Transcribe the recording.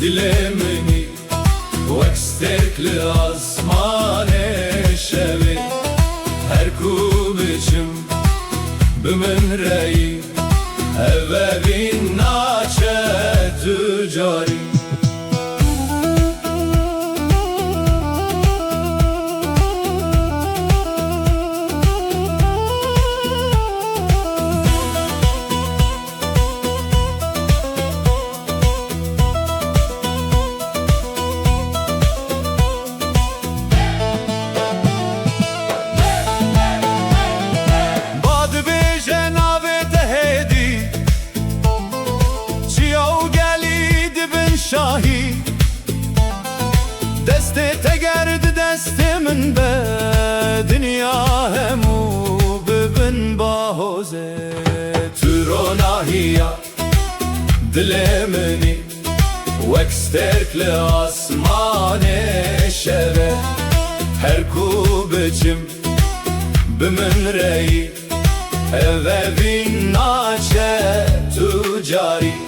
دلمني وكستك لأسماني شوي هركو بچم بمن رأي أبابين ناچه تجاري شاهی دست تگرد دست من به دنیا همو ببن با حوزه تو ناهیا دل منی وکسترک لآسمان شبه هر کو بچم بمن رئی اوه بین ناچه تو جاری